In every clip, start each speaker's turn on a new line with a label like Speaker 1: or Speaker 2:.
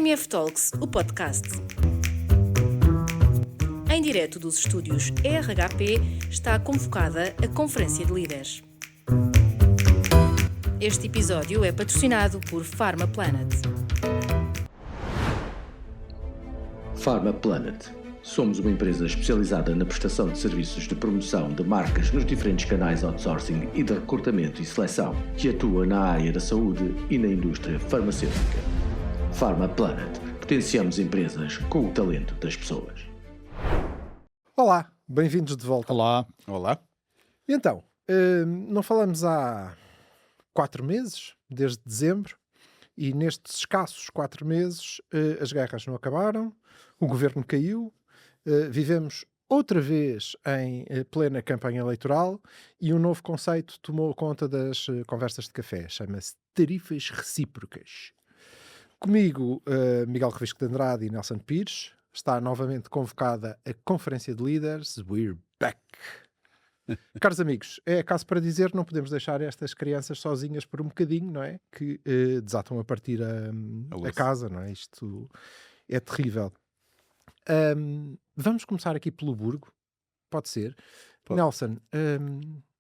Speaker 1: MF Talks, o podcast. Em direto dos estúdios RHP está convocada a Conferência de Líderes. Este episódio é patrocinado por Pharma Planet.
Speaker 2: Pharma Planet. Somos uma empresa especializada na prestação de serviços de promoção de marcas nos diferentes canais outsourcing e de recrutamento e seleção, que atua na área da saúde e na indústria farmacêutica. Pharma Planet. Potenciamos empresas com o talento das pessoas.
Speaker 3: Olá, bem-vindos de volta.
Speaker 4: Olá.
Speaker 3: E então, não falamos há 4 meses, desde dezembro, e nestes escassos 4 meses as guerras não acabaram, o governo caiu, vivemos outra vez em plena campanha eleitoral e um novo conceito tomou conta das conversas de café, chama-se tarifas recíprocas. Comigo, Miguel Revisco de Andrade e Nelson Pires, está novamente convocada a Conferência de Líderes. We're back! Caros amigos, é caso para dizer, não podemos deixar estas crianças sozinhas por um bocadinho, não é? Que desatam a partir a casa, não é? Isto é terrível. Vamos começar aqui pelo Burgo, pode ser.
Speaker 4: Pode.
Speaker 3: Nelson,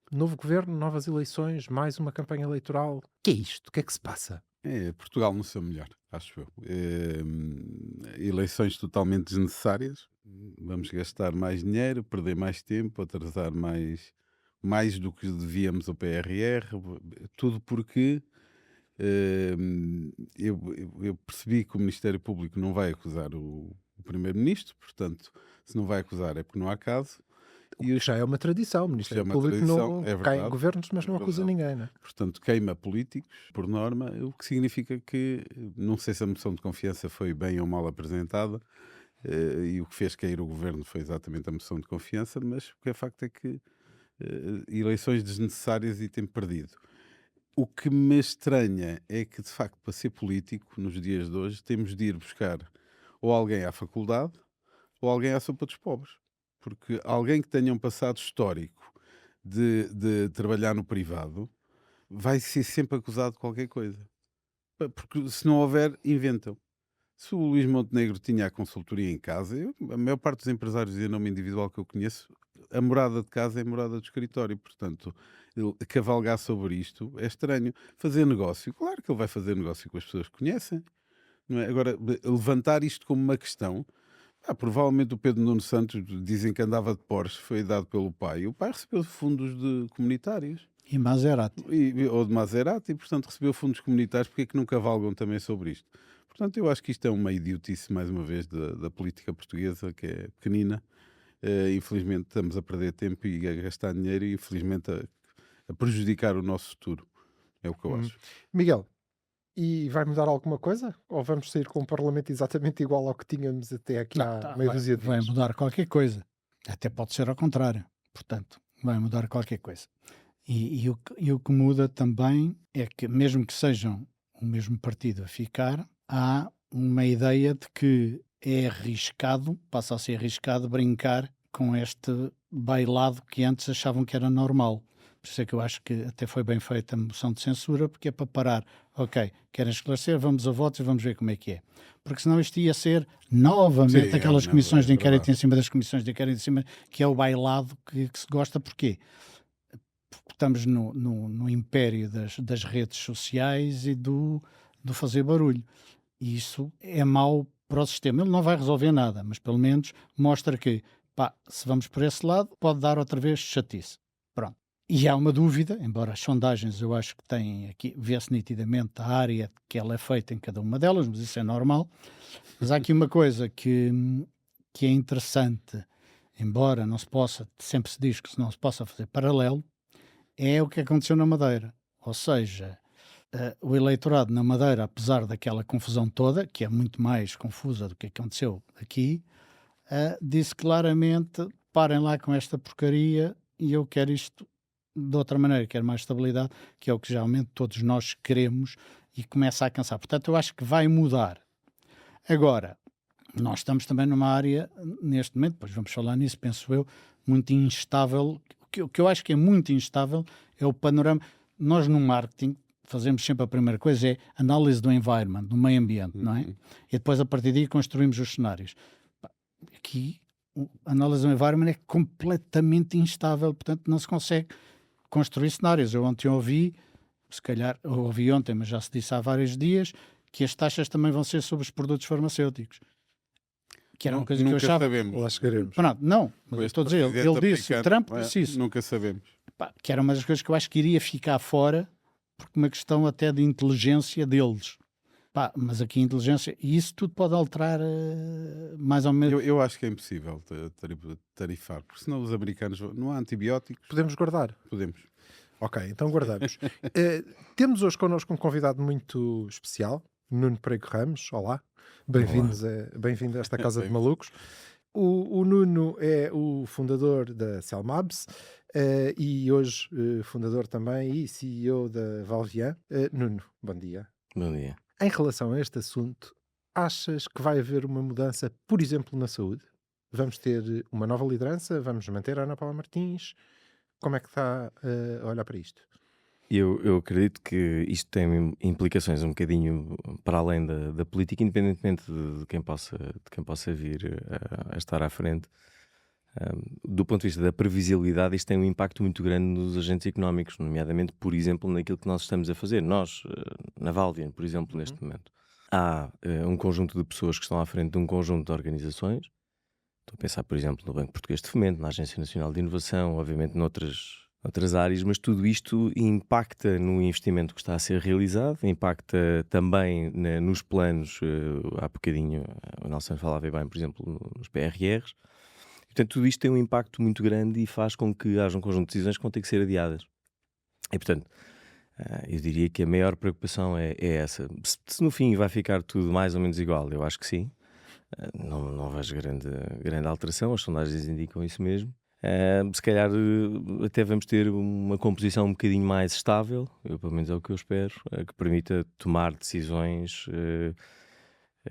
Speaker 3: novo governo, novas eleições, mais uma campanha eleitoral. O que é isto? O que é que se passa?
Speaker 4: Portugal no seu melhor, acho eu. Eleições totalmente desnecessárias. Vamos gastar mais dinheiro, perder mais tempo, atrasar mais do que devíamos ao PRR. Tudo porque eu percebi que o Ministério Público não vai acusar o Primeiro-Ministro, portanto, se não vai acusar é porque não há caso.
Speaker 3: E já é uma tradição, o Ministério Público não cai em governos, mas não acusa ninguém, não é?
Speaker 4: Portanto, queima políticos, por norma, o que significa que, não sei se a moção de confiança foi bem ou mal apresentada, e o que fez cair o governo foi exatamente a moção de confiança, mas o que é facto é que eleições desnecessárias e tempo perdido. O que me estranha é que, de facto, para ser político, nos dias de hoje, temos de ir buscar ou alguém à faculdade ou alguém à sopa dos pobres. Porque alguém que tenha um passado histórico de trabalhar no privado vai ser sempre acusado de qualquer coisa. Porque se não houver, inventam. Se o Luís Montenegro tinha a consultoria em casa, a maior parte dos empresários de nome individual que eu conheço, a morada de casa é a morada do escritório. Portanto, ele cavalgar sobre isto é estranho. Fazer negócio, claro que ele vai fazer negócio com as pessoas que conhecem. Não é? Agora, levantar isto como uma questão... provavelmente o Pedro Nuno Santos, dizem que andava de Porsche, foi dado pelo pai. O pai recebeu fundos comunitários.
Speaker 5: E Maserati.
Speaker 4: Ou de Maserati, e portanto recebeu fundos comunitários. Porque é que não cavalgam também sobre isto? Portanto, eu acho que isto é uma idiotice, mais uma vez, da política portuguesa, que é pequenina. Infelizmente estamos a perder tempo e a gastar dinheiro e infelizmente a prejudicar o nosso futuro. É o que eu acho.
Speaker 3: Miguel, e vai mudar alguma coisa? Ou vamos sair com um Parlamento exatamente igual ao que tínhamos até aqui há meia dúzia de
Speaker 5: Vai
Speaker 3: dias?
Speaker 5: mudar qualquer coisa. Até pode ser ao contrário. Portanto, vai mudar qualquer coisa. E o que muda também é que, mesmo que sejam o mesmo partido a ficar, há uma ideia de que é arriscado, passa a ser arriscado, brincar com este bailado que antes achavam que era normal. Por isso é que eu acho que até foi bem feita a moção de censura, porque é para parar. Ok, querem esclarecer, vamos a votos e vamos ver como é que é. Porque senão isto ia ser novamente aquelas comissões de inquérito em cima das comissões de inquérito em cima, que é o bailado que se gosta. Porquê? Porque estamos no império das redes sociais e do fazer barulho. E isso é mau para o sistema. Ele não vai resolver nada, mas pelo menos mostra que, se vamos por esse lado, pode dar outra vez chatice. Pronto. E há uma dúvida, embora as sondagens eu acho que têm aqui, vê-se nitidamente a área que ela é feita em cada uma delas, mas isso é normal. Mas há aqui uma coisa que é interessante, embora não se possa, sempre se diz que não se possa fazer paralelo, é o que aconteceu na Madeira. Ou seja, o eleitorado na Madeira, apesar daquela confusão toda, que é muito mais confusa do que aconteceu aqui, disse claramente, parem lá com esta porcaria e eu quero isto de outra maneira, quero mais estabilidade, que é o que geralmente todos nós queremos e começa a cansar. Portanto, eu acho que vai mudar. Agora, nós estamos também numa área, neste momento, depois vamos falar nisso, penso eu, muito instável. O que eu acho que é muito instável é o panorama. Nós no marketing fazemos sempre a primeira coisa é análise do environment, do meio ambiente, não é? E depois a partir daí construímos os cenários. Aqui a análise do environment é completamente instável, portanto não se consegue construir cenários. Eu ontem ouvi, se calhar eu ouvi ontem, mas já se disse há vários dias, que as taxas também vão ser sobre os produtos farmacêuticos. Que era uma coisa que eu achava.
Speaker 4: Sabemos.
Speaker 3: Lá chegaremos.
Speaker 5: Pronto, não, mas
Speaker 4: Este
Speaker 5: estou a dizer,
Speaker 4: presidente
Speaker 5: ele disse,
Speaker 4: americano,
Speaker 5: Trump disse isso.
Speaker 4: Nunca sabemos.
Speaker 5: Pá, que era uma das coisas que eu acho que iria ficar fora, porque uma questão até de inteligência deles. Pá, mas aqui a inteligência, e isso tudo pode alterar mais ou menos.
Speaker 4: Eu acho que é impossível tarifar, porque senão os americanos não há antibióticos.
Speaker 3: Podemos guardar.
Speaker 4: Podemos.
Speaker 3: Ok, então guardamos. Temos hoje connosco um convidado muito especial, Nuno Prego Ramos. Olá, bem-vindo a esta Casa de Malucos. O Nuno é o fundador da Celmabs e hoje fundador também e CEO da Valvian. Nuno, bom dia.
Speaker 6: Bom dia.
Speaker 3: Em relação a este assunto, achas que vai haver uma mudança, por exemplo, na saúde? Vamos ter uma nova liderança? Vamos manter a Ana Paula Martins? Como é que está a olhar para isto?
Speaker 6: Eu acredito que isto tem implicações um bocadinho para além da política, independentemente de quem possa vir a estar à frente. Do ponto de vista da previsibilidade, isto tem um impacto muito grande nos agentes económicos, nomeadamente, por exemplo, naquilo que nós estamos a fazer. Nós, na Valvian, por exemplo, neste momento, há um conjunto de pessoas que estão à frente de um conjunto de organizações. Estou a pensar, por exemplo, no Banco Português de Fomento, na Agência Nacional de Inovação, obviamente noutras áreas, mas tudo isto impacta no investimento que está a ser realizado, impacta também nos planos, há bocadinho o Nelson falava bem, por exemplo, nos PRRs. Portanto, tudo isto tem um impacto muito grande e faz com que haja um conjunto de decisões que vão ter que ser adiadas. E, portanto, eu diria que a maior preocupação é essa. Se no fim vai ficar tudo mais ou menos igual, eu acho que sim. Não vejo grande alteração, as sondagens indicam isso mesmo. Se calhar até vamos ter uma composição um bocadinho mais estável, pelo menos é o que eu espero, que permita tomar decisões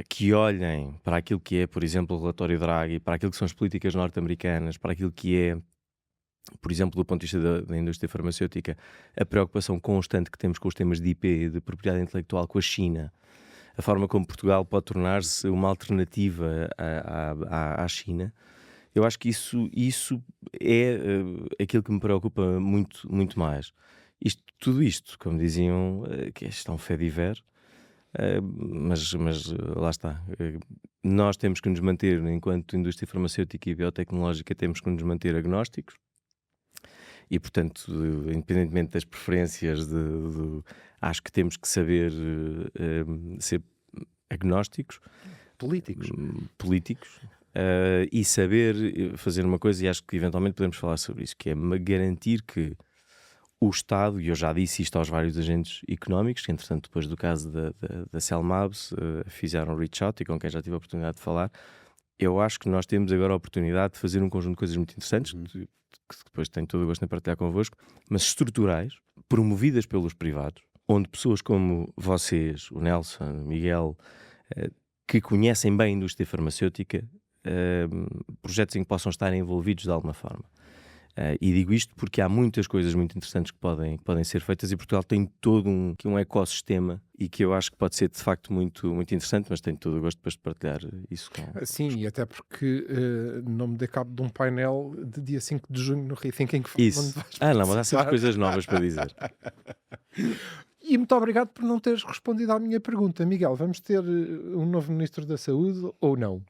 Speaker 6: que olhem para aquilo que é, por exemplo, o relatório Draghi, para aquilo que são as políticas norte-americanas, para aquilo que é, por exemplo, do ponto de vista da indústria farmacêutica, a preocupação constante que temos com os temas de IP, de propriedade intelectual com a China, a forma como Portugal pode tornar-se uma alternativa à China. Eu acho que isso é aquilo que me preocupa muito, muito mais. Tudo isto, como diziam, que é um fait divers, mas lá está. Nós temos que nos manter, enquanto indústria farmacêutica e biotecnológica, temos que nos manter agnósticos. E, portanto, independentemente das preferências, acho que temos que saber ser agnósticos. Políticos. E saber fazer uma coisa, e acho que eventualmente podemos falar sobre isso, que é garantir que o Estado, e eu já disse isto aos vários agentes económicos, que entretanto depois do caso da Celmabs fizeram reach out e com quem já tive a oportunidade de falar, eu acho que nós temos agora a oportunidade de fazer um conjunto de coisas muito interessantes, que depois tenho todo o gosto em partilhar convosco, mas estruturais, promovidas pelos privados, onde pessoas como vocês, o Nelson, o Miguel, que conhecem bem a indústria farmacêutica, projetos em que possam estar envolvidos de alguma forma. E digo isto porque há muitas coisas muito interessantes que podem ser feitas e Portugal tem todo um ecossistema e que eu acho que pode ser de facto muito, muito interessante, mas tenho todo o gosto depois de partilhar isso com...
Speaker 3: Sim, e até porque não me dê cabo de um painel de dia 5 de junho no Rethinking.
Speaker 6: Isso. Não, mas há sempre coisas novas para dizer.
Speaker 3: E muito obrigado por não teres respondido à minha pergunta. Miguel, vamos ter um novo Ministro da Saúde ou não?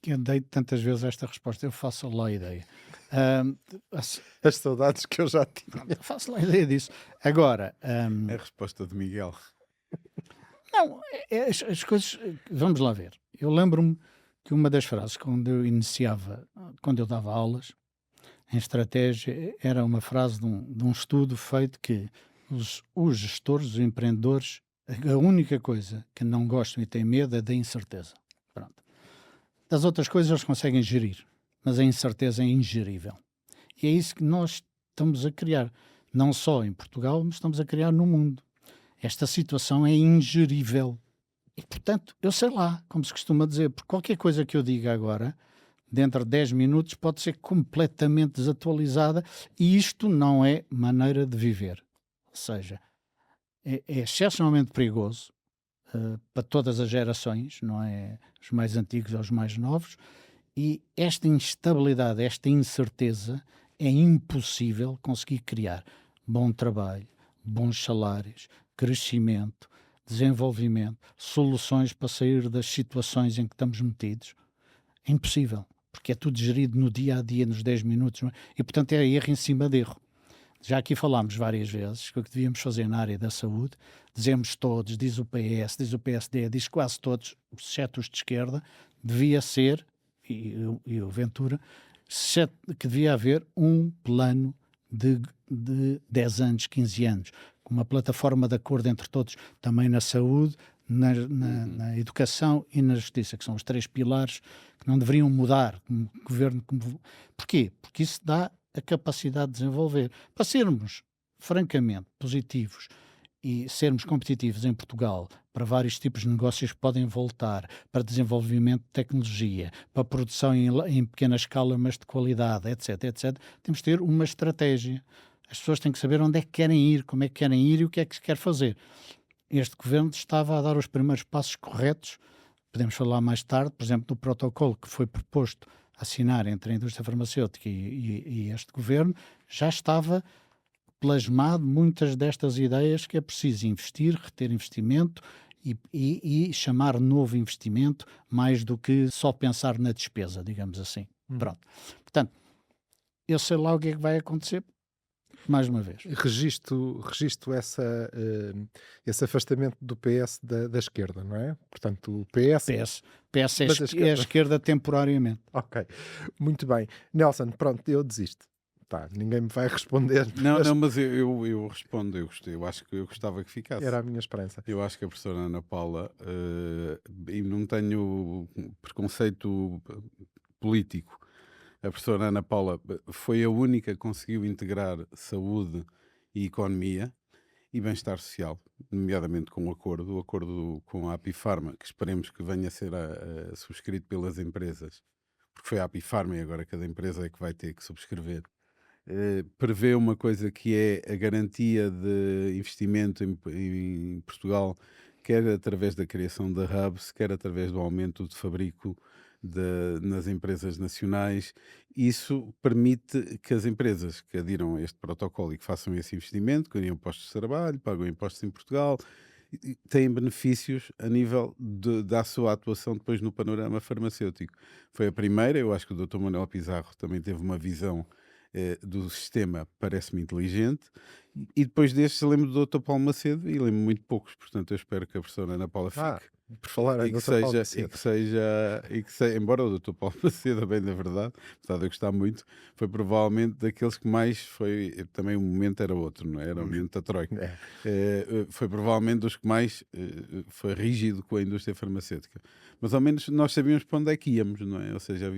Speaker 5: Eu dei tantas vezes esta resposta, eu faço lá a ideia.
Speaker 3: As saudades que eu já tinha.
Speaker 5: Faço lá a ideia disso. Agora...
Speaker 4: É a resposta de Miguel.
Speaker 5: Não, as coisas... Vamos lá ver. Eu lembro-me que uma das frases quando eu dava aulas em estratégia, era uma frase de um estudo feito que os gestores, os empreendedores, a única coisa que não gostam e têm medo é da incerteza. Pronto. Das outras coisas eles conseguem gerir, mas a incerteza é ingerível. E é isso que nós estamos a criar, não só em Portugal, mas estamos a criar no mundo. Esta situação é ingerível. E, portanto, eu sei lá, como se costuma dizer, porque qualquer coisa que eu diga agora, dentro de 10 minutos, pode ser completamente desatualizada e isto não é maneira de viver. Ou seja, é excepcionalmente perigoso para todas as gerações, não é os mais antigos ou os mais novos, e esta instabilidade, esta incerteza, é impossível conseguir criar bom trabalho, bons salários, crescimento, desenvolvimento, soluções para sair das situações em que estamos metidos. É impossível, porque é tudo gerido no dia a dia, nos 10 minutos, não é? E portanto é erro em cima de erro. Já aqui falámos várias vezes que o que devíamos fazer na área da saúde, dizemos todos, diz o PS, diz o PSD, diz quase todos, exceto os de esquerda, devia ser, e o Ventura, que devia haver um plano de 10 anos, 15 anos, com uma plataforma de acordo entre todos, também na saúde, na educação e na justiça, que são os 3 pilares que não deveriam mudar como governo. Porquê? Porque isso dá a capacidade de desenvolver. Para sermos francamente positivos e sermos competitivos em Portugal para vários tipos de negócios que podem voltar, para desenvolvimento de tecnologia, para produção em pequena escala, mas de qualidade, etc, etc, temos de ter uma estratégia. As pessoas têm que saber onde é que querem ir, como é que querem ir e o que é que se quer fazer. Este governo estava a dar os primeiros passos corretos. Podemos falar mais tarde, por exemplo, do protocolo que foi proposto assinar entre a indústria farmacêutica e este governo, já estava plasmado muitas destas ideias que é preciso investir, reter investimento e chamar novo investimento mais do que só pensar na despesa, digamos assim. Pronto. Portanto, eu sei lá o que é que vai acontecer, mais uma vez.
Speaker 3: Registro esse afastamento do PS da esquerda, não é? Portanto, o PS
Speaker 5: é a esquerda temporariamente.
Speaker 3: Ok, muito bem. Nelson, pronto, eu desisto. Tá, ninguém me vai responder.
Speaker 4: Não, mas eu respondo. Eu acho que eu gostava que ficasse.
Speaker 3: Era a minha esperança.
Speaker 4: Eu acho que a professora Ana Paula, e não tenho preconceito político, a professora Ana Paula foi a única que conseguiu integrar saúde e economia e bem-estar social, nomeadamente com o acordo com a Apifarma, que esperemos que venha a ser subscrito pelas empresas, porque foi a Apifarma e agora cada empresa é que vai ter que subscrever. Prevê uma coisa que é a garantia de investimento em Portugal, quer através da criação da hubs, quer através do aumento de fabrico nas empresas nacionais. Isso permite que as empresas que adiram a este protocolo e que façam esse investimento, criam postos de trabalho, pagam impostos em Portugal, têm benefícios a nível da sua atuação depois no panorama farmacêutico. Foi a primeira, eu acho que o Dr. Manuel Pizarro também teve uma visão do sistema, parece-me inteligente, e depois destes lembro do Dr. Paulo Macedo e lembro muito poucos, portanto eu espero que a professora Ana Paula fique.
Speaker 3: Por falar
Speaker 4: E que seja, embora o Dr. Paulo Macedo, bem da verdade, apesar de eu gostar muito, foi provavelmente daqueles que mais foi, também o momento era outro, não é? Era o momento da Troika. Foi provavelmente dos que mais foi rígido com a indústria farmacêutica. Mas ao menos nós sabíamos para onde é que íamos, não é? Ou seja,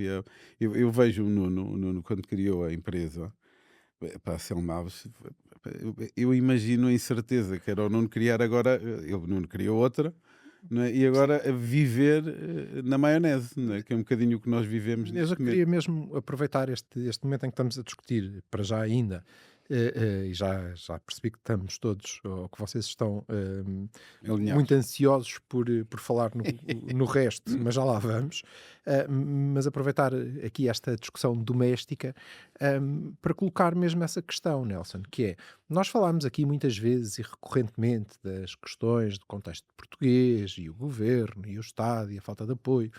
Speaker 4: eu vejo o Nuno quando criou a empresa, para a Selmaves, eu imagino a incerteza que era o Nuno criar agora, o Nuno criou outra, não é? E agora a viver na maionese, não é? Que é um bocadinho o que nós vivemos.
Speaker 3: Eu já queria mesmo aproveitar este momento em que estamos a discutir, para já ainda, e já percebi que estamos todos, ou que vocês estão muito ansiosos por falar no resto, mas já lá vamos. Mas aproveitar aqui esta discussão doméstica para colocar mesmo essa questão, Nelson, que é, nós falámos aqui muitas vezes e recorrentemente das questões do contexto português e o governo e o Estado e a falta de apoio,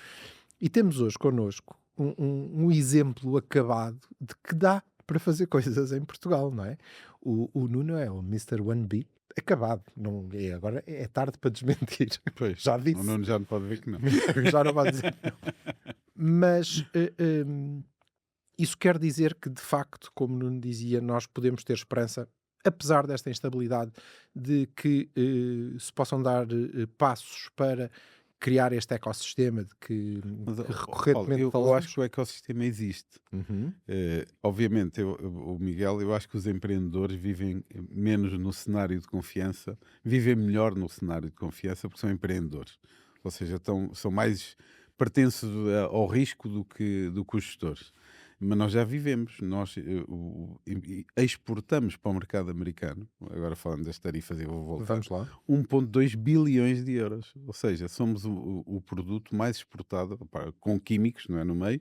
Speaker 3: e temos hoje connosco um exemplo acabado de que dá para fazer coisas em Portugal, não é? O Nuno é o Mr. 1B acabado. Não, agora é tarde para desmentir.
Speaker 4: Pois,
Speaker 3: já disse.
Speaker 4: O Nuno já não pode ver que não.
Speaker 3: Já não vai dizer que não. Mas isso quer dizer que, de facto, como o Nuno dizia, nós podemos ter esperança, apesar desta instabilidade, de que se possam dar passos para criar este ecossistema de que recorrentemente
Speaker 4: eu
Speaker 3: falamos.
Speaker 4: acho que o ecossistema existe. Obviamente, o Miguel, eu acho que os empreendedores vivem menos no cenário de confiança, vivem melhor no cenário de confiança porque são empreendedores. Ou seja, são mais pertencem ao risco do que os gestores. Mas nós já vivemos, nós exportamos para o mercado americano, agora falando das tarifas e vou voltar,
Speaker 3: Vamos lá.
Speaker 4: 1,2 bilhões de euros. Ou seja, somos o produto mais exportado, com químicos, não é, no meio,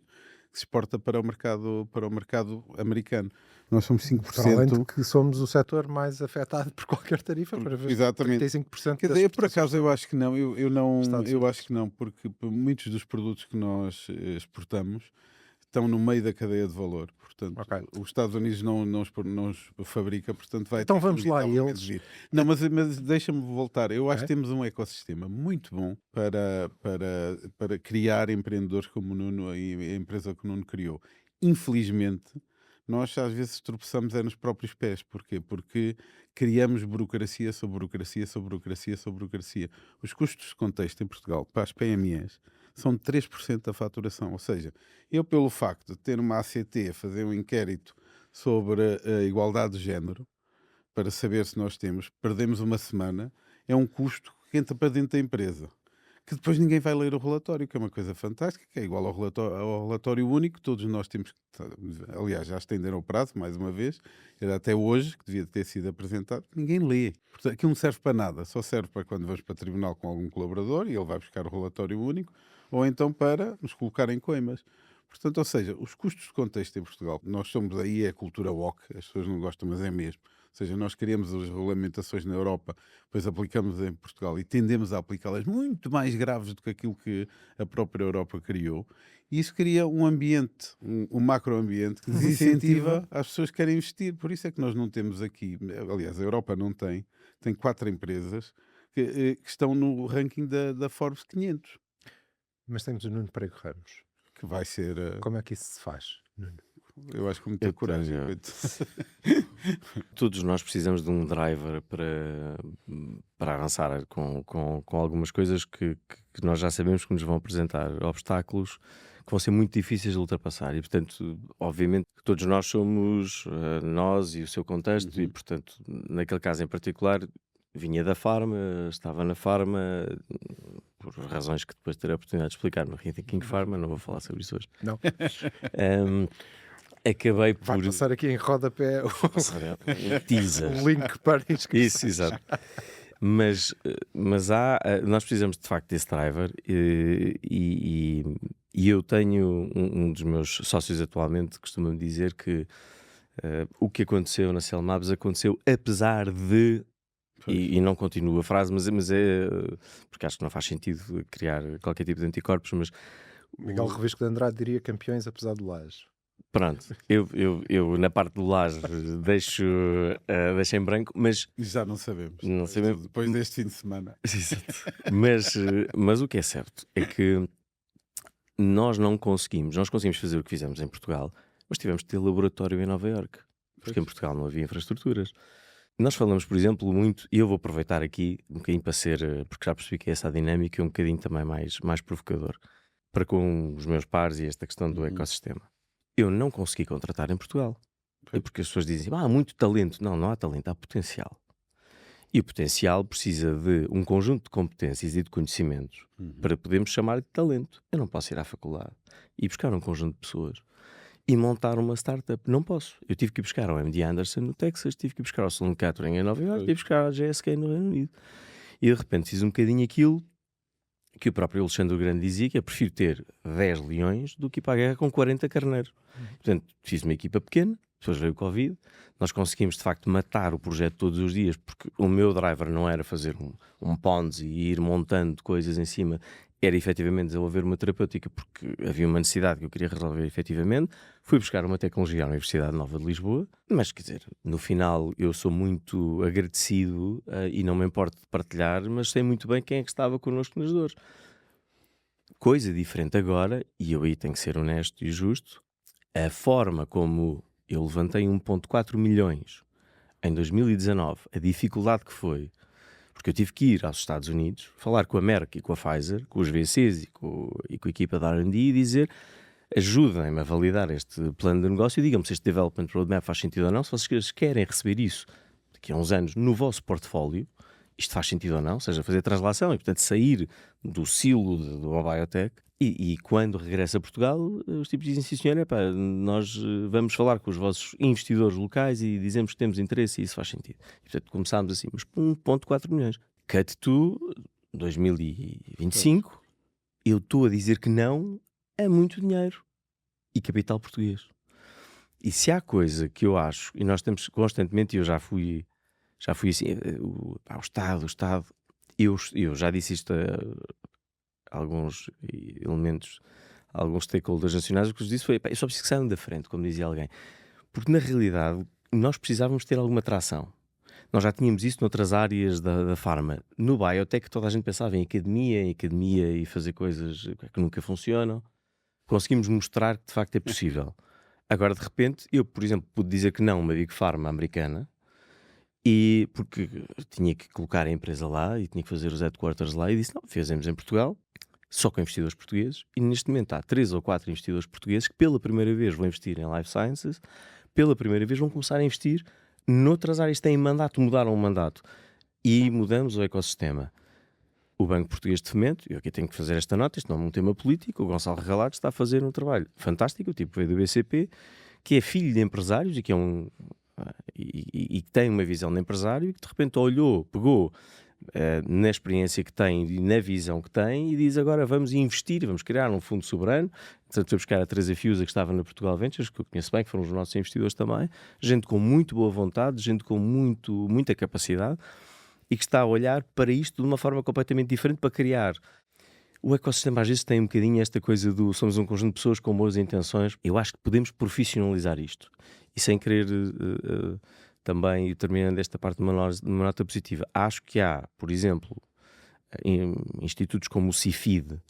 Speaker 4: que se exporta para o mercado americano. Nós somos
Speaker 3: Para além de
Speaker 4: 5%.
Speaker 3: que somos o setor mais afetado por qualquer tarifa, para ver
Speaker 4: Exatamente.
Speaker 3: 35%
Speaker 4: Quer
Speaker 3: das
Speaker 4: dizer, por
Speaker 3: exportações.
Speaker 4: acaso eu acho que não,
Speaker 3: Estados
Speaker 4: eu
Speaker 3: Unidos.
Speaker 4: acho que não, porque muitos dos produtos que nós exportamos estão no meio da cadeia de valor. Portanto,
Speaker 3: Ok.
Speaker 4: os Estados Unidos não os fabrica, portanto vai
Speaker 3: Então
Speaker 4: ter
Speaker 3: vamos lá,
Speaker 4: inevitavelmente
Speaker 3: eles-
Speaker 4: vir. Não, mas deixa-me voltar. Eu acho
Speaker 3: Ok.
Speaker 4: que temos um ecossistema muito bom para criar empreendedores como o Nuno e a empresa que o Nuno criou. Infelizmente, nós às vezes tropeçamos nos próprios pés. Porquê? Porque criamos burocracia sobre burocracia sobre burocracia sobre burocracia. Os custos de contexto em Portugal para as PMEs são 3% da faturação. Ou seja, eu, pelo facto de ter uma ACT a fazer um inquérito sobre a igualdade de género, para saber se nós perdemos uma semana, é um custo que entra para dentro da empresa. Que depois ninguém vai ler o relatório, que é uma coisa fantástica, que é igual ao relatório único, todos nós temos que, aliás, já estenderam o prazo, mais uma vez, era até hoje, que devia ter sido apresentado, ninguém lê. Portanto, aquilo não serve para nada, só serve para quando vamos para o tribunal com algum colaborador e ele vai buscar o relatório único, ou então para nos colocar em coimas. Portanto, ou seja, os custos de contexto em Portugal, nós somos aí, é a cultura woke, as pessoas não gostam, mas é mesmo. Ou seja, nós criamos as regulamentações na Europa, depois aplicamos em Portugal e tendemos a aplicá-las muito mais graves do que aquilo que a própria Europa criou. E isso cria um ambiente, um macroambiente que desincentiva as pessoas que querem investir. Por isso é que nós não temos aqui, aliás, a Europa não tem 4 empresas que estão no ranking da Forbes 500,
Speaker 3: Mas temos o Nuno Prego Ramos.
Speaker 4: que vai ser,
Speaker 3: Como é que isso se faz, Nuno?
Speaker 4: eu acho, com muita
Speaker 6: Eu
Speaker 4: coragem.
Speaker 6: tenho-
Speaker 4: coitado.
Speaker 6: Todos nós precisamos de um driver para avançar com algumas coisas que nós já sabemos que nos vão apresentar obstáculos que vão ser muito difíceis de ultrapassar. E, portanto, obviamente, que todos nós somos nós e o seu contexto, e, portanto, naquele caso em particular, vinha da Pharma, estava na Pharma, por razões que depois terei a oportunidade de explicar no Rethinking Pharma, não vou falar sobre isso hoje.
Speaker 3: Não.
Speaker 6: Acabei
Speaker 3: Vai
Speaker 6: por
Speaker 3: passar aqui em rodapé
Speaker 6: passar um teaser.
Speaker 3: o link para inscrição.
Speaker 6: Isso, exato. Mas nós precisamos de facto desse driver e eu tenho um dos meus sócios atualmente costuma-me dizer que o que aconteceu na Cellmabs aconteceu apesar de... E não continuo a frase, mas é porque acho que não faz sentido criar qualquer tipo de anticorpos, mas
Speaker 3: Miguel Revisco de Andrade diria campeões apesar do Laje.
Speaker 6: pronto, eu na parte do laje deixo em branco, mas
Speaker 4: Já não sabemos.
Speaker 6: Não sabemos.
Speaker 4: Depois deste fim de semana.
Speaker 6: exato. Mas o que é certo é que nós conseguimos fazer o que fizemos em Portugal, mas tivemos de ter laboratório em Nova Iorque, porque em Portugal não havia infraestruturas. Nós falamos, por exemplo, muito, e eu vou aproveitar aqui um bocadinho para ser, porque já percebi que essa a dinâmica é um bocadinho também mais provocador, para com os meus pares e esta questão do ecossistema. Eu não consegui contratar em Portugal. É porque as pessoas dizem, há muito talento. Não há talento, há potencial. E o potencial precisa de um conjunto de competências e de conhecimentos para podermos chamar de talento. Eu não posso ir à faculdade e buscar um conjunto de pessoas e montar uma startup. Não posso. Eu tive que ir buscar ao MD Anderson no Texas, tive que ir buscar ao Sloan Kettering em Nova Iorque, tive que ir buscar à GSK no Reino Unido. E de repente fiz um bocadinho aquilo que o próprio Alexandre o Grande dizia, que é prefiro ter 10 leões do que ir para a guerra com 40 carneiros. Portanto, fiz uma equipa pequena, depois veio o Covid, nós conseguimos de facto matar o projeto todos os dias, porque o meu driver não era fazer um Ponzi e ir montando coisas em cima, era efetivamente desenvolver uma terapêutica, porque havia uma necessidade que eu queria resolver efetivamente. Fui buscar uma tecnologia à Universidade Nova de Lisboa, mas quer dizer, no final eu sou muito agradecido e não me importo de partilhar, mas sei muito bem quem é que estava connosco nas dores. Coisa diferente agora, e eu aí tenho que ser honesto e justo, a forma como eu levantei 1,4 milhões em 2019, a dificuldade que foi, porque eu tive que ir aos Estados Unidos, falar com a Merck e com a Pfizer, com os VCs e com a equipa da R&D e dizer, ajudem-me a validar este plano de negócio e digam-me se este development roadmap faz sentido ou não, se vocês querem receber isso daqui a uns anos no vosso portfólio, isto faz sentido ou não, ou seja, fazer translação e portanto sair do silo do biotech E quando regressa a Portugal, os tipos dizem, sim senhor, epá, nós vamos falar com os vossos investidores locais e dizemos que temos interesse e isso faz sentido. E, portanto, começámos assim, mas por 1,4 milhões. Cut to 2025, eu estou a dizer que não a muito dinheiro e capital português. E se há coisa que eu acho, e nós temos constantemente, e eu já fui assim, o Estado, eu já disse isto a alguns elementos, a alguns stakeholders nacionais, o que eu disse foi, eu só preciso que saiam da frente, como dizia alguém. Porque na realidade nós precisávamos ter alguma tração. Nós já tínhamos isso noutras áreas da farma. No biotech toda a gente pensava em academia e fazer coisas que nunca funcionam. Conseguimos mostrar que de facto é possível. Agora, de repente, eu, por exemplo, pude dizer que não a uma Big Pharma americana, e porque tinha que colocar a empresa lá e tinha que fazer os headquarters lá, e disse, não, fazemos em Portugal, só com investidores portugueses, e neste momento há 3 ou 4 investidores portugueses que pela primeira vez vão investir em Life Sciences, pela primeira vez vão começar a investir noutras áreas, têm mandato, mudaram o mandato, e mudamos o ecossistema. O Banco Português de Fomento, eu aqui tenho que fazer esta nota, isto não é um tema político, o Gonçalo Regalado está a fazer um trabalho fantástico, o tipo veio do BCP, que é filho de empresários e que é e que tem uma visão de empresário e que de repente olhou, pegou na experiência que tem e na visão que tem e diz agora vamos investir, vamos criar um fundo soberano. Portanto, foi buscar a Teresa Fiusa, que estava na Portugal Ventures, que eu conheço bem, que foram os nossos investidores também, gente com muito boa vontade, gente com muita capacidade e que está a olhar para isto de uma forma completamente diferente para criar. O ecossistema às vezes tem um bocadinho esta coisa do somos um conjunto de pessoas com boas intenções. Eu acho que podemos profissionalizar isto. E sem querer também, terminando esta parte de uma nota positiva, acho que há, por exemplo, institutos como o CIFID,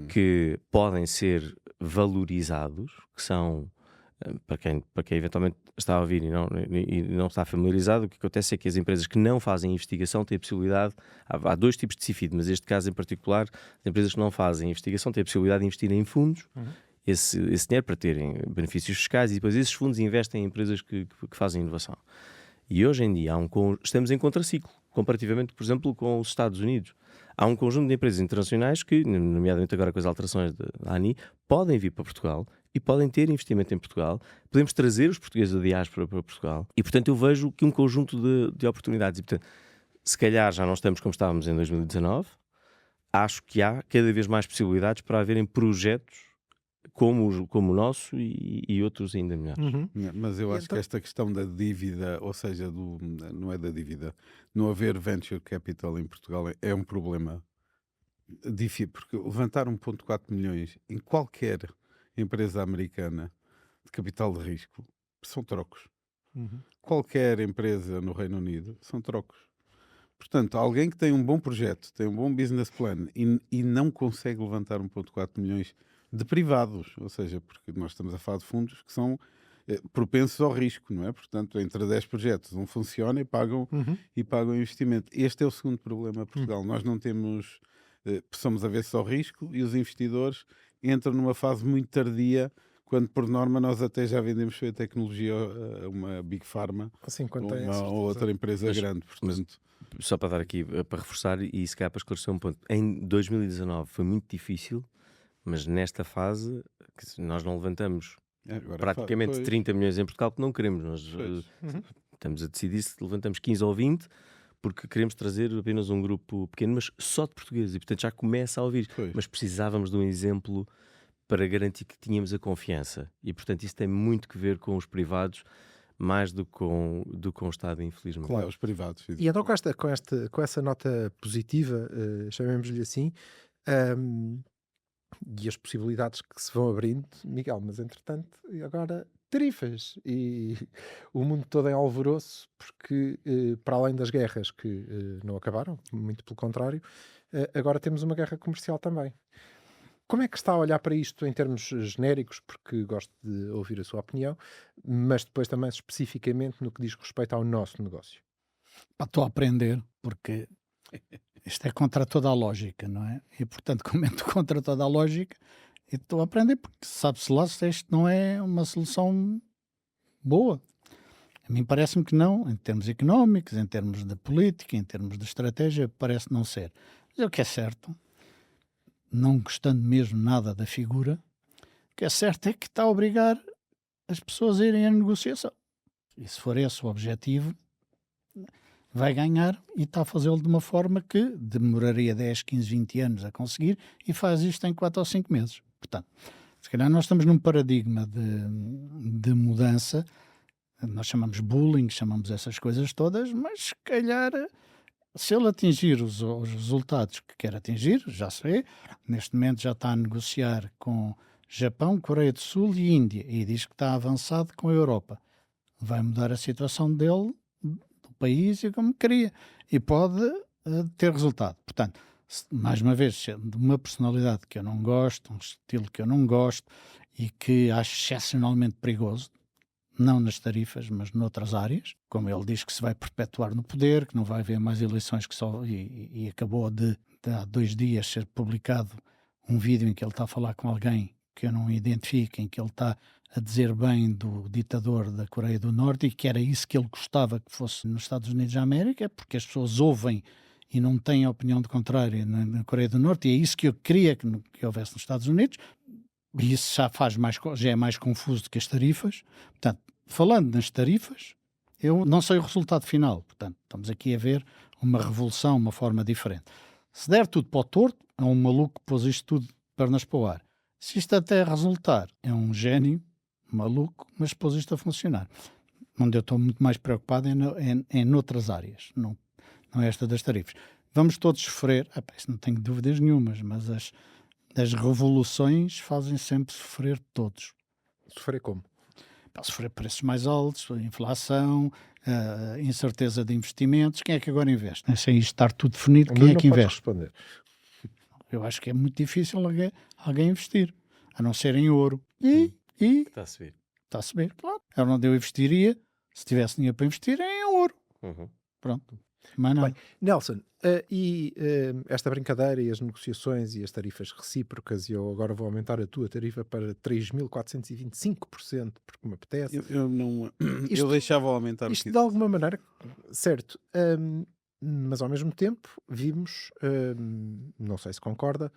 Speaker 6: que podem ser valorizados, que são, para quem eventualmente está a ouvir e não está familiarizado, o que acontece é que as empresas que não fazem investigação têm a possibilidade, há 2 tipos de CIFID, mas este caso em particular, as empresas que não fazem investigação têm a possibilidade de investir em fundos, esse dinheiro para terem benefícios fiscais e depois esses fundos investem em empresas que fazem inovação. E hoje em dia estamos em contraciclo, comparativamente, por exemplo, com os Estados Unidos. Há um conjunto de empresas internacionais que, nomeadamente agora com as alterações da ANI, podem vir para Portugal e podem ter investimento em Portugal. Podemos trazer os portugueses da diáspora para Portugal. E, portanto, eu vejo que um conjunto de oportunidades. E, portanto, se calhar já não estamos como estávamos em 2019. Acho que há cada vez mais possibilidades para haverem projetos como o nosso e outros ainda melhores.
Speaker 4: Mas eu acho que esta questão da dívida, ou seja, não é da dívida, não haver venture capital em Portugal é um problema difícil, porque levantar 1,4 milhões em qualquer empresa americana de capital de risco são trocos. Qualquer empresa no Reino Unido são trocos. Portanto, alguém que tem um bom projeto, tem um bom business plan e não consegue levantar 1,4 milhões de privados, ou seja, porque nós estamos a falar de fundos que são propensos ao risco, não é? Portanto, entre 10 projetos, um funciona e pagam investimento. Este é o segundo problema de Portugal. Nós não temos, somos avessos ao risco e os investidores entram numa fase muito tardia, quando por norma nós até já vendemos a tecnologia a uma Big Pharma
Speaker 3: assim,
Speaker 4: ou outra empresa grande. Portanto,
Speaker 6: só para dar aqui, para reforçar e se calhar para esclarecer um ponto, em 2019 foi muito difícil, mas nesta fase nós não levantamos praticamente 30 milhões em Portugal porque não queremos. Nós estamos a decidir se levantamos 15 ou 20 porque queremos trazer apenas um grupo pequeno, mas só de portugueses, e portanto já começa a ouvir. Mas precisávamos de um exemplo para garantir que tínhamos a confiança, e portanto isso tem muito que ver com os privados mais do que com o Estado, infelizmente.
Speaker 4: Claro, os privados.
Speaker 3: E então com essa nota positiva, chamemos-lhe assim, e as possibilidades que se vão abrindo, Miguel, mas entretanto agora tarifas e o mundo todo em alvoroço, porque para além das guerras que não acabaram, muito pelo contrário, agora temos uma guerra comercial também. Como é que está a olhar para isto em termos genéricos, porque gosto de ouvir a sua opinião, mas depois também especificamente no que diz respeito ao nosso negócio?
Speaker 5: Estou a aprender, porque isto é contra toda a lógica, não é? E portanto, como é contra toda a lógica, estou a aprender, porque sabe-se lá se isto não é uma solução boa. A mim parece-me que não, em termos económicos, em termos de política, em termos de estratégia, parece não ser. Mas o que é certo, não gostando mesmo nada da figura, o que é certo é que está a obrigar as pessoas a irem à negociação. E se for esse o objetivo, vai ganhar e está a fazê-lo de uma forma que demoraria 10, 15, 20 anos a conseguir e faz isto em 4 ou 5 meses. Portanto, se calhar nós estamos num paradigma de mudança, nós chamamos bullying, chamamos essas coisas todas, mas se calhar se ele atingir os resultados que quer atingir, já sei, neste momento já está a negociar com Japão, Coreia do Sul e Índia e diz que está avançado com a Europa. Vai mudar a situação dele, do país e como queria. E pode ter resultado. Portanto, mais uma vez, de uma personalidade que eu não gosto, um estilo que eu não gosto e que acho excepcionalmente perigoso, não nas tarifas, mas noutras áreas, como ele diz que se vai perpetuar no poder, que não vai haver mais eleições, e acabou de há 2 dias ser publicado um vídeo em que ele está a falar com alguém que eu não identifico, em que ele está a dizer bem do ditador da Coreia do Norte e que era isso que ele gostava que fosse nos Estados Unidos da América, porque as pessoas ouvem e não têm a opinião de contrário na Coreia do Norte, e é isso que eu queria que houvesse nos Estados Unidos, e isso já é mais confuso do que as tarifas. Portanto, falando nas tarifas, eu não sei o resultado final. Portanto, estamos aqui a ver uma revolução, uma forma diferente. Se der tudo para o torto, é um maluco que pôs isto tudo pernas para o ar. Se isto até resultar, é um gênio, maluco, mas pôs isto a funcionar. Onde eu estou muito mais preocupado é noutras áreas, não é esta das tarifas. Vamos todos sofrer, isso não tenho dúvidas nenhumas, mas as revoluções fazem sempre sofrer todos.
Speaker 3: Sofrer como?
Speaker 5: Sofrer preços mais altos, inflação, incerteza de investimentos. Quem é que agora investe? Sem isto estar tudo definido, quem é que investe?
Speaker 3: Responder.
Speaker 5: Eu acho que é muito difícil alguém investir, a não ser em ouro. E
Speaker 6: Está a subir.
Speaker 5: está a subir, claro. Era onde eu investiria, se tivesse dinheiro para investir, é em ouro. Pronto. Mas não.
Speaker 3: Bem, Nelson, esta brincadeira e as negociações e as tarifas recíprocas, e eu agora vou aumentar a tua tarifa para 3.425%, porque me apetece.
Speaker 4: Eu deixava aumentar
Speaker 3: isto de alguma maneira, certo, mas ao mesmo tempo vimos, não sei se concorda,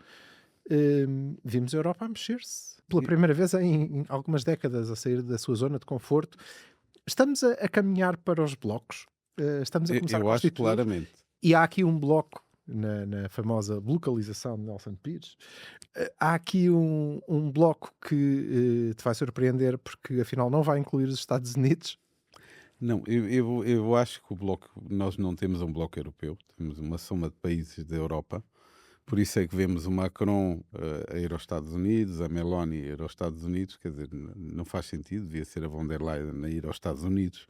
Speaker 3: vimos a Europa a mexer-se pela primeira vez em algumas décadas, a sair da sua zona de conforto. Estamos a caminhar para os blocos. Estamos a começar a constituir.
Speaker 4: Acho claramente.
Speaker 3: E há aqui um bloco na famosa localização de Nelson Pires. Há aqui um bloco que te vai surpreender, porque afinal não vai incluir os Estados Unidos.
Speaker 4: Não, eu acho que nós não temos um bloco europeu, temos uma soma de países da Europa. Por isso é que vemos o Macron a ir aos Estados Unidos, a Meloni a ir aos Estados Unidos. Quer dizer, não faz sentido, devia ser a von der Leyen a ir aos Estados Unidos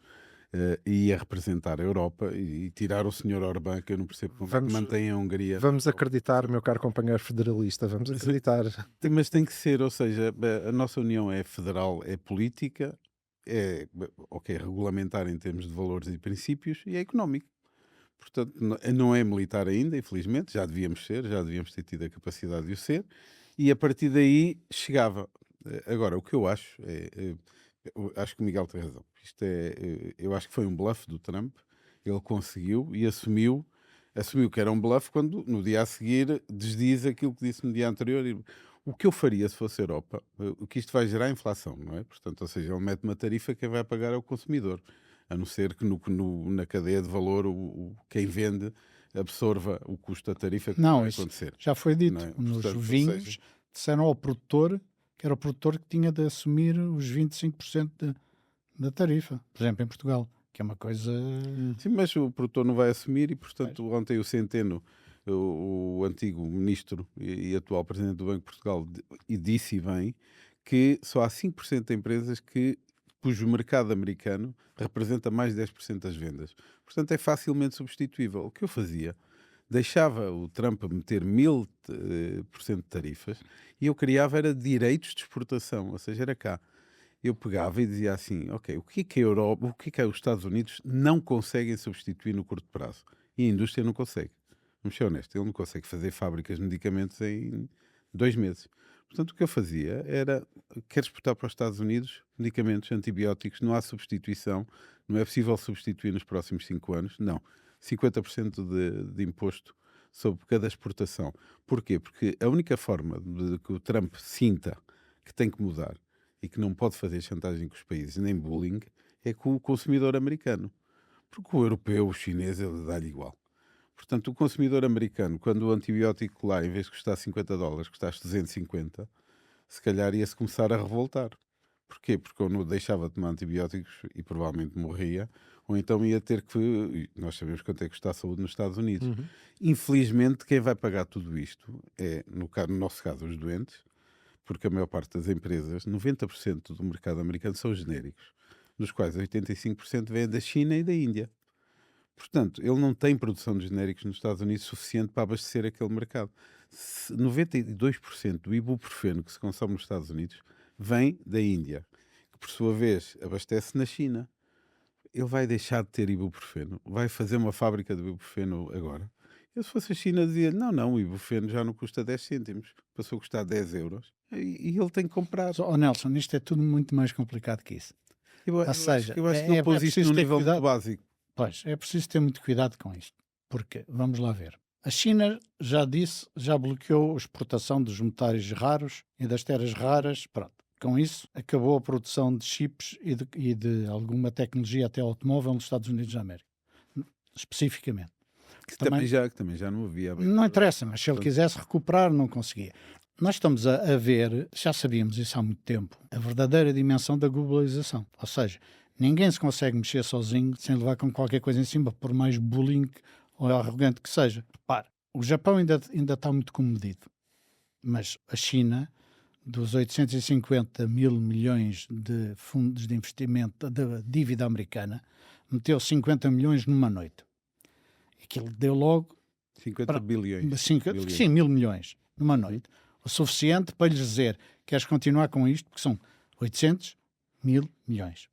Speaker 4: e a representar a Europa e tirar o Sr. Orbán, que eu não percebo como mantém a Hungria.
Speaker 3: Vamos acreditar, meu caro companheiro federalista, vamos acreditar.
Speaker 4: Mas tem que ser, ou seja, a nossa União é federal, é política, é regulamentar em termos de valores e princípios e é económico. Portanto, não é militar ainda, infelizmente, já devíamos ter tido a capacidade de o ser, e a partir daí chegava. Agora, o que eu acho eu acho que o Miguel tem razão. Eu acho que foi um bluff do Trump, ele conseguiu e assumiu que era um bluff quando no dia a seguir desdiz aquilo que disse no dia anterior. O que eu faria se fosse a Europa, o que isto vai gerar inflação, não é? Portanto, ou seja, ele mete uma tarifa que quem vai pagar é o consumidor. A não ser que na cadeia de valor quem vende absorva o custo da tarifa que vai acontecer.
Speaker 5: Já foi dito.
Speaker 4: É?
Speaker 5: Nos
Speaker 4: Portanto,
Speaker 5: vinhos disseram ao produtor que era o produtor que tinha de assumir os 25% da tarifa. Por exemplo, em Portugal, que é uma coisa...
Speaker 4: Sim, mas o produtor não vai assumir e, portanto, ontem o Centeno, o antigo ministro e atual presidente do Banco de Portugal, disse bem que só há 5% de empresas cujo mercado americano representa mais de 10% das vendas. Portanto, é facilmente substituível. O que eu fazia? Deixava o Trump meter 1000% de tarifas e eu criava era direitos de exportação, ou seja, era cá. Eu pegava e dizia assim, ok, o que é a Europa, o que é os Estados Unidos não conseguem substituir no curto prazo? E a indústria não consegue. Vamos ser honestos, ele não consegue fazer fábricas de medicamentos em 2 meses. Portanto, o que eu fazia era, quero exportar para os Estados Unidos medicamentos, antibióticos, não há substituição, não é possível substituir nos próximos 5 anos, não. 50% de imposto sobre cada exportação. Porquê? Porque a única forma de que o Trump sinta que tem que mudar e que não pode fazer chantagem com os países, nem bullying, é com o consumidor americano. Porque o europeu, o chinês, ele dá-lhe igual. Portanto, o consumidor americano, quando o antibiótico lá, em vez de custar $50, custasse 250, se calhar ia-se começar a revoltar. Porquê? Porque eu não deixava de tomar antibióticos e provavelmente morria, ou então ia ter que... Nós sabemos quanto é que custa a saúde nos Estados Unidos. Infelizmente, quem vai pagar tudo isto é, no nosso caso, os doentes, porque a maior parte das empresas, 90% do mercado americano são genéricos, dos quais 85% vêm da China e da Índia. Portanto, ele não tem produção de genéricos nos Estados Unidos suficiente para abastecer aquele mercado. 92% do ibuprofeno que se consome nos Estados Unidos vem da Índia, que por sua vez abastece na China. Ele vai deixar de ter ibuprofeno, vai fazer uma fábrica de ibuprofeno agora. Eu, se fosse a China, dizia, não, o ibuprofeno já não custa 10 cêntimos, passou a custar 10 euros, e ele tem que comprar.
Speaker 5: Nelson, isto é tudo muito mais complicado que isso.
Speaker 4: Eu acho que ele pôs isto num nível muito básico.
Speaker 5: Pois, é preciso ter muito cuidado com isto, porque, vamos lá ver, a China já bloqueou a exportação dos metais raros e das terras raras, pronto. Com isso, acabou a produção de chips e de alguma tecnologia até automóvel nos Estados Unidos da América, especificamente.
Speaker 4: Que também já não havia.
Speaker 5: Não interessa, mas se ele quisesse recuperar, não conseguia. Nós estamos a ver, já sabíamos isso há muito tempo, a verdadeira dimensão da globalização. Ou seja, ninguém se consegue mexer sozinho sem levar com qualquer coisa em cima, por mais bullying ou arrogante que seja. Repare, o Japão ainda está muito comedido, mas a China, dos 850 mil milhões de fundos de investimento da dívida americana, meteu 50 milhões numa noite. Aquilo deu logo
Speaker 4: 50 bilhões.
Speaker 5: Sim, 1.000 milhões numa noite. O suficiente para lhes dizer: queres continuar com isto? Porque são 800 mil milhões.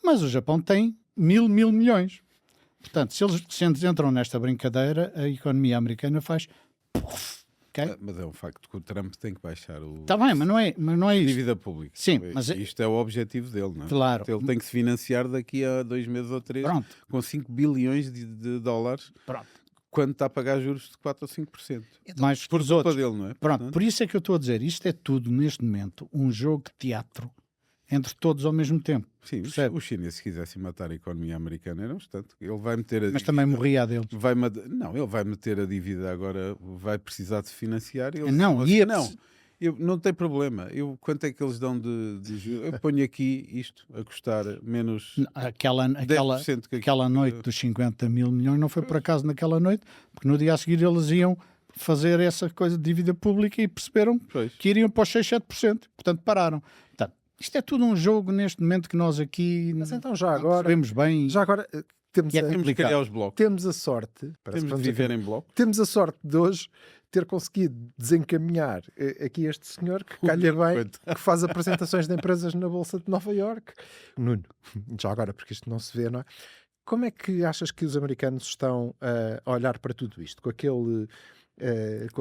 Speaker 5: Mas o Japão tem 1.000 milhões. Portanto, se eles entram nesta brincadeira, a economia americana faz... Okay?
Speaker 4: Mas é um facto que o Trump tem que baixar o...
Speaker 5: Está bem, mas não é isso.
Speaker 4: Dívida pública.
Speaker 5: Sim, mas...
Speaker 4: Isto é o objetivo dele, não é?
Speaker 5: Claro.
Speaker 4: Ele tem que se financiar daqui a 2 meses ou 3 com 5 bilhões de dólares.
Speaker 5: Pronto.
Speaker 4: Quando está a pagar juros de 4 ou 5%.
Speaker 5: Mas
Speaker 4: por
Speaker 5: os
Speaker 4: culpa
Speaker 5: outros
Speaker 4: dele, não é?
Speaker 5: Pronto, por isso é que eu estou a dizer, isto é tudo, neste momento, um jogo de teatro entre todos ao mesmo tempo.
Speaker 4: Sim, os chineses, se quisessem matar a economia americana, era um instante. Ele vai meter
Speaker 5: Mas também morria a deles.
Speaker 4: Ele vai meter a dívida agora, vai precisar de se financiar. Não tem problema. Quanto é que eles dão de juros? Eu ponho aqui isto a custar menos 10%
Speaker 5: aquela noite dos 50 mil milhões não foi por acaso naquela noite, porque no dia a seguir eles iam fazer essa coisa de dívida pública e perceberam que iriam para os 6-7%. Portanto, pararam. Portanto, isto é tudo um jogo neste momento que nós aqui
Speaker 3: então já agora
Speaker 5: sabemos bem.
Speaker 3: Já agora temos
Speaker 4: que criar os blocos.
Speaker 3: Temos a sorte,
Speaker 4: temos de viver em bloco.
Speaker 3: Temos a sorte de hoje ter conseguido desencaminhar aqui este senhor que calha bem, que faz apresentações de empresas na Bolsa de Nova Iorque. Nuno, já agora, porque isto não se vê, não é? Como é que achas que os americanos estão a olhar para tudo isto? Com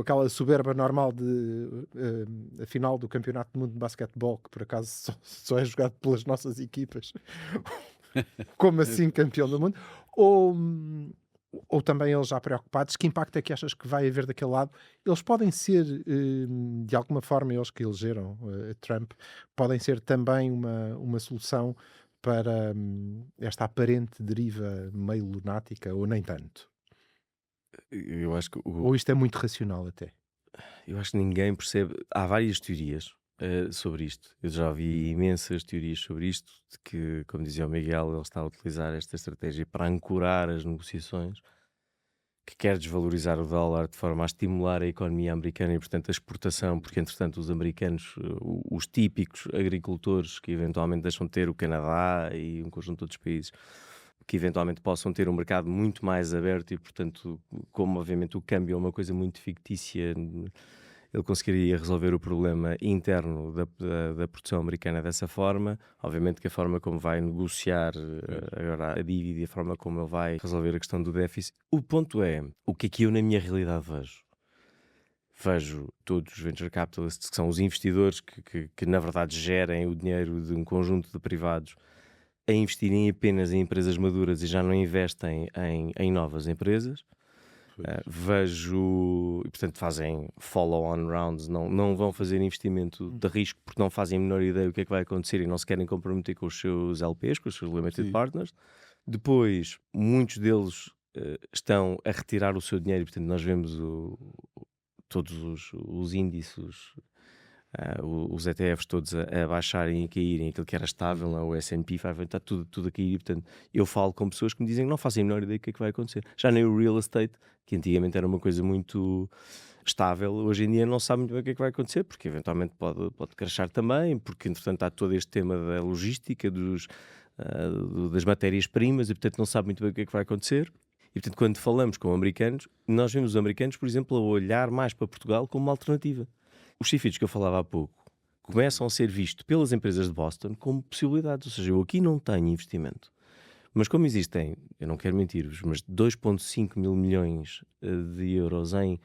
Speaker 3: aquela soberba normal de a final do Campeonato do Mundo de Basquetebol, que por acaso só é jogado pelas nossas equipas, como assim campeão do mundo? Ou também eles já preocupados? Que impacto é que achas que vai haver daquele lado? Eles podem ser, de alguma forma, eles que elegeram Trump, podem ser também uma solução para esta aparente deriva meio lunática, ou nem tanto?
Speaker 6: Eu acho que
Speaker 3: Ou isto é muito racional até?
Speaker 6: Eu acho que ninguém percebe. Há várias teorias sobre isto. Eu já vi imensas teorias sobre isto, de que, como dizia o Miguel, ele está a utilizar esta estratégia para ancorar as negociações, que quer desvalorizar o dólar de forma a estimular a economia americana e, portanto, a exportação, porque, entretanto, os americanos, os típicos agricultores que eventualmente deixam de ter, o Canadá e um conjunto de outros países, que eventualmente possam ter um mercado muito mais aberto e, portanto, como obviamente o câmbio é uma coisa muito fictícia, ele conseguiria resolver o problema interno da produção americana dessa forma. Obviamente que a forma como vai negociar agora a dívida e a forma como ele vai resolver a questão do déficit. O ponto é, o que é que eu na minha realidade vejo todos os venture capitalists, que são os investidores que na verdade gerem o dinheiro de um conjunto de privados, a investirem apenas em empresas maduras e já não investem em novas empresas. Vejo, e portanto fazem follow-on rounds, não vão fazer investimento de risco porque não fazem a menor ideia do que é que vai acontecer e não se querem comprometer com os seus LPs, com os seus Limited Partners. Depois, muitos deles estão a retirar o seu dinheiro e portanto nós vemos todos os índices, os ETFs todos a baixarem e a caírem, aquilo que era estável, o S&P 500, está tudo a cair. E, portanto, eu falo com pessoas que me dizem que não fazem a menor ideia do que é que vai acontecer. Já nem o real estate, que antigamente era uma coisa muito estável, hoje em dia não sabe muito bem o que é que vai acontecer, porque eventualmente pode crashar também, porque entretanto há todo este tema da logística, das matérias-primas, e portanto não sabe muito bem o que é que vai acontecer. E portanto, quando falamos com americanos, nós vemos os americanos, por exemplo, a olhar mais para Portugal como uma alternativa. Os CFDs que eu falava há pouco começam a ser vistos pelas empresas de Boston como possibilidades. Ou seja, eu aqui não tenho investimento. Mas como existem, eu não quero mentir-vos, mas 2,5 mil milhões de euros em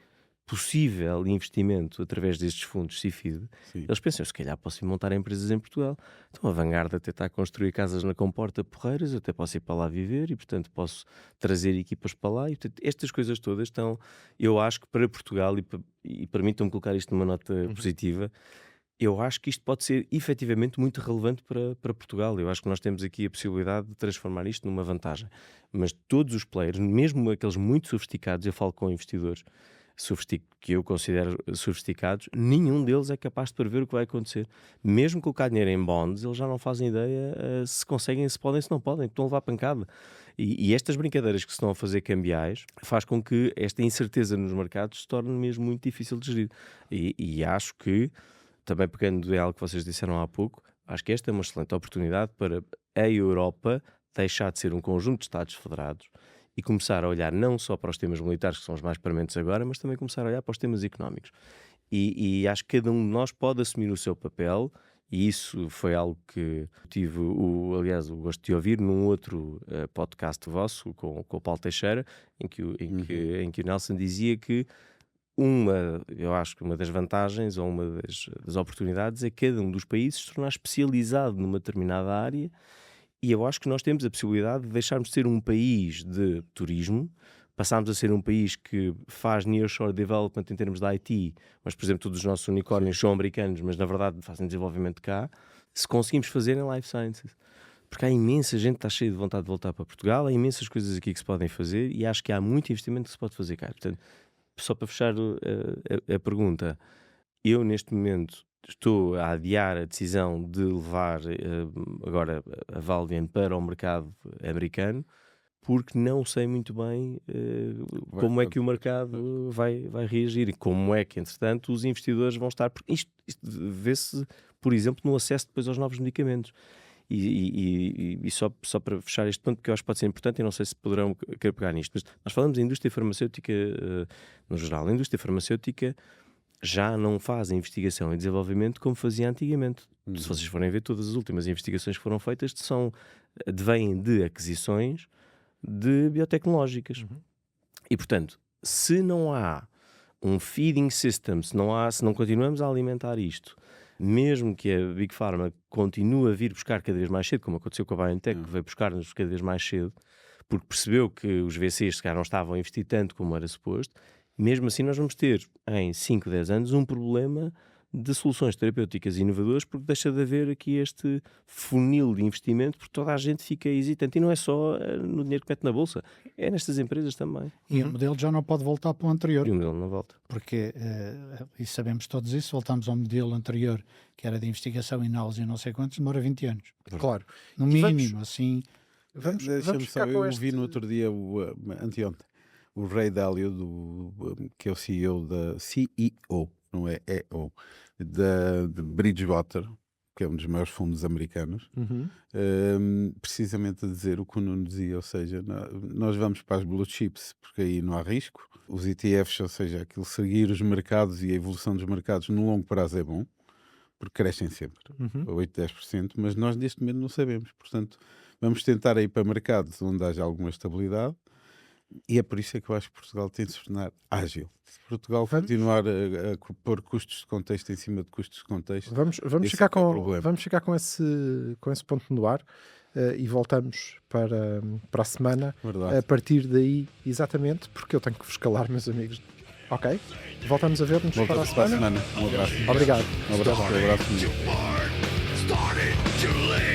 Speaker 6: possível investimento através destes fundos CFID, eles pensam, se calhar posso ir montar empresas em Portugal. Então a Vanguard até está a construir casas na Comporta Porreiras, eu até posso ir para lá viver e, portanto, posso trazer equipas para lá. E, portanto, estas coisas todas estão, eu acho que para Portugal, e permitam-me colocar isto numa nota positiva, eu acho que isto pode ser efetivamente muito relevante para Portugal. Eu acho que nós temos aqui a possibilidade de transformar isto numa vantagem. Mas todos os players, mesmo aqueles muito sofisticados, eu falo com investidores que eu considero sofisticados, nenhum deles é capaz de prever o que vai acontecer. Mesmo colocar dinheiro em bonds, eles já não fazem ideia se conseguem, se podem, se não podem, estão a levar pancada. E estas brincadeiras que se estão a fazer cambiais faz com que esta incerteza nos mercados se torne mesmo muito difícil de gerir. E acho que, também pegando em algo que vocês disseram há pouco, acho que esta é uma excelente oportunidade para a Europa deixar de ser um conjunto de Estados federados e começar a olhar não só para os temas militares, que são os mais prementes agora, mas também começar a olhar para os temas económicos. E acho que cada um de nós pode assumir o seu papel, e isso foi algo que tive, aliás, o gosto de ouvir num outro podcast vosso, com o Paulo Teixeira, em que o Nelson dizia que eu acho que uma das vantagens ou uma das oportunidades é cada um dos países se tornar especializado numa determinada área. E eu acho que nós temos a possibilidade de deixarmos de ser um país de turismo, passarmos a ser um país que faz nearshore development em termos de IT, mas, por exemplo, todos os nossos unicórnios são americanos, mas na verdade fazem desenvolvimento cá, se conseguimos fazer em life sciences. Porque há imensa gente que está cheia de vontade de voltar para Portugal, há imensas coisas aqui que se podem fazer e acho que há muito investimento que se pode fazer cá. Portanto, só para fechar a pergunta, eu neste momento estou a adiar a decisão de levar agora a Valdian para o mercado americano, porque não sei muito bem como é que o mercado vai reagir e como é que, entretanto, os investidores vão estar. Porque isto vê-se, por exemplo, no acesso depois aos novos medicamentos. E só para fechar este ponto, porque eu acho que pode ser importante e não sei se poderão querer pegar nisto, mas nós falamos da indústria farmacêutica no geral. A indústria farmacêutica já não faz a investigação e desenvolvimento como fazia antigamente. Se vocês forem ver, todas as últimas investigações que foram feitas advêm de aquisições de biotecnológicas. E, portanto, se não há um feeding system, se não continuamos a alimentar isto, mesmo que a Big Pharma continue a vir buscar cada vez mais cedo, como aconteceu com a BioNTech, que veio buscar-nos cada vez mais cedo, porque percebeu que os VCs se calhar não estavam a investir tanto como era suposto, mesmo assim nós vamos ter em 5, 10 anos um problema de soluções terapêuticas inovadoras, porque deixa de haver aqui este funil de investimento, porque toda a gente fica hesitante, e não é só no dinheiro que mete na bolsa, é nestas empresas também.
Speaker 5: E o modelo já não pode voltar para o anterior.
Speaker 6: E o modelo não volta.
Speaker 5: Porque, e sabemos todos isso, voltamos ao modelo anterior, que era de investigação e análise e não sei quantos, demora 20 anos.
Speaker 3: Claro.
Speaker 5: No mínimo, assim...
Speaker 3: Vamos
Speaker 4: Deixa-me só,
Speaker 3: ficar com
Speaker 4: eu vi no outro dia, anteontem, o Ray Dalio, que é o CEO não é EO, de Bridgewater, que é um dos maiores fundos americanos, precisamente a dizer o que o Nuno dizia, ou seja, nós vamos para as blue chips, porque aí não há risco. Os ETFs, ou seja, aquilo seguir os mercados e a evolução dos mercados no longo prazo é bom, porque crescem sempre, 8, 10%, mas nós neste momento não sabemos. Portanto, vamos tentar ir para mercados onde haja alguma estabilidade. E é por isso que eu acho que Portugal tem de se tornar ágil. Se Portugal continuar a pôr custos de contexto em cima de custos de contexto,
Speaker 3: vamos ficar com esse ponto no ar. e voltamos para a semana.
Speaker 4: Verdade.
Speaker 3: A partir daí, exatamente, porque eu tenho que vos calar, meus amigos. Ok? Voltamos a ver-nos para a
Speaker 4: Voltamos para a
Speaker 3: semana.
Speaker 4: semana. Um abraço.
Speaker 3: Obrigado.
Speaker 4: Um abraço.
Speaker 3: Até lá.
Speaker 4: Um abraço.
Speaker 7: Started too late.